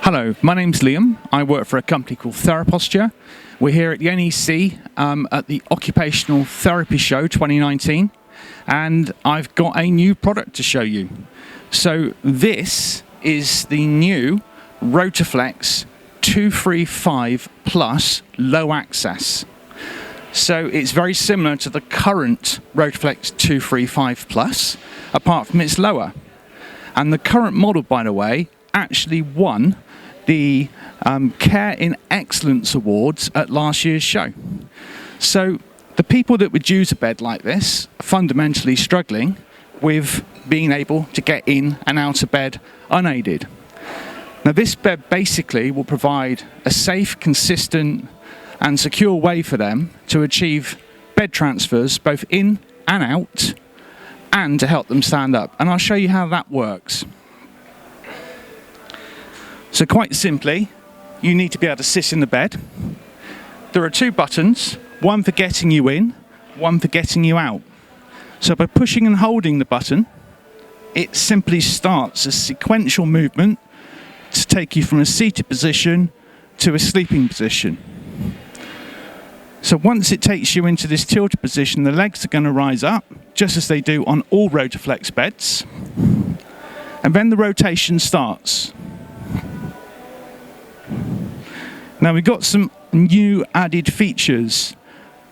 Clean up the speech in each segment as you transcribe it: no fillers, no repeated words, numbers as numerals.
Hello, my name's Liam. I work for a company called Theraposture. We're here at the NEC at the Occupational Therapy Show 2019, and I've got a new product to show you. So this is the new Rotoflex 235 Plus low access. So it's very similar to the current Rotoflex 235 Plus, apart from it's lower. And the current model, by the way, actually won the Care in Excellence Awards at last year's show. So the people that would use a bed like this are fundamentally struggling with being able to get in and out of bed unaided. Now this bed basically will provide a safe, consistent and secure way for them to achieve bed transfers both in and out, and to help them stand up. And I'll show you how that works. So quite simply, you need to be able to sit in the bed. There are two buttons, one for getting you in, one for getting you out. So by pushing and holding the button, it simply starts a sequential movement to take you from a seated position to a sleeping position. So once it takes you into this tilted position, the legs are going to rise up, just as they do on all Rotoflex beds. And then the rotation starts. Now we've got some new added features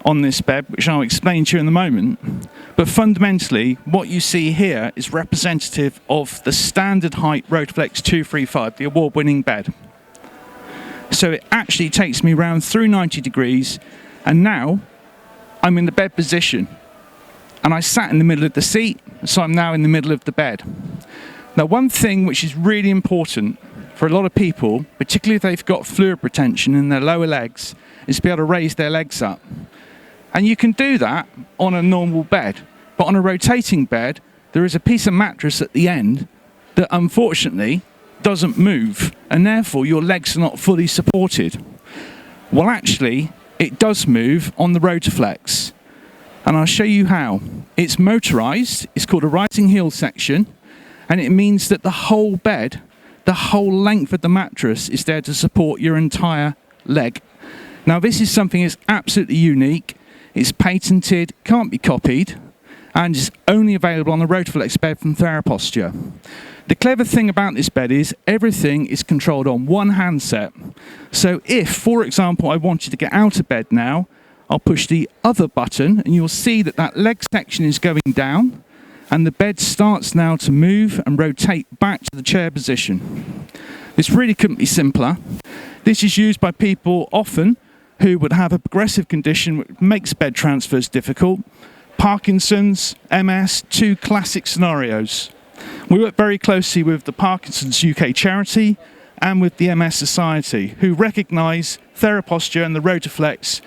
on this bed, which I'll explain to you in a moment. But fundamentally, what you see here is representative of the standard height Rotoflex 235, the award-winning bed. So it actually takes me round through 90 degrees, and now I'm in the bed position. And I sat in the middle of the seat, so I'm now in the middle of the bed. Now one thing which is really important for a lot of people, particularly if they've got fluid retention in their lower legs, is to be able to raise their legs up. And you can do that on a normal bed, but on a rotating bed, there is a piece of mattress at the end that unfortunately doesn't move, and therefore your legs are not fully supported. Well, actually, it does move on the Rotoflex, and I'll show you how. It's motorized, it's called a rising heel section, and it means that the whole bed, the whole length of the mattress is there to support your entire leg. Now this is something that's absolutely unique, it's patented, can't be copied, and is only available on the Rotoflex bed from Theraposture. The clever thing about this bed is everything is controlled on one handset. So if, for example, I wanted to get out of bed now, I'll push the other button and you'll see that that leg section is going down, and the bed starts now to move and rotate back to the chair position. This really couldn't be simpler. This is used by people often who would have a progressive condition which makes bed transfers difficult. Parkinson's, MS, two classic scenarios. We work very closely with the Parkinson's UK charity and with the MS Society, who recognise Theraposture and the Rotoflex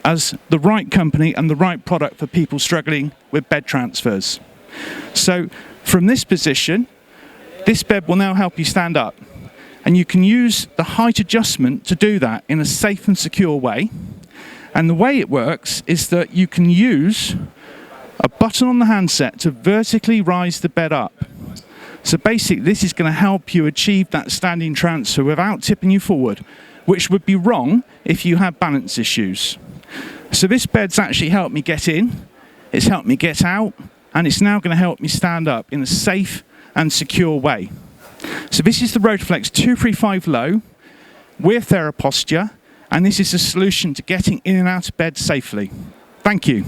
as the right company and the right product for people struggling with bed transfers. So from this position, this bed will now help you stand up, and you can use the height adjustment to do that in a safe and secure way. And the way it works is that you can use a button on the handset to vertically rise the bed up. So basically this is going to help you achieve that standing transfer without tipping you forward, which would be wrong if you had balance issues. So this bed's actually helped me get in, it's helped me get out, and it's now going to help me stand up in a safe and secure way. So this is the Rotoflex 235 Low. We're Theraposture, and this is a solution to getting in and out of bed safely. Thank you.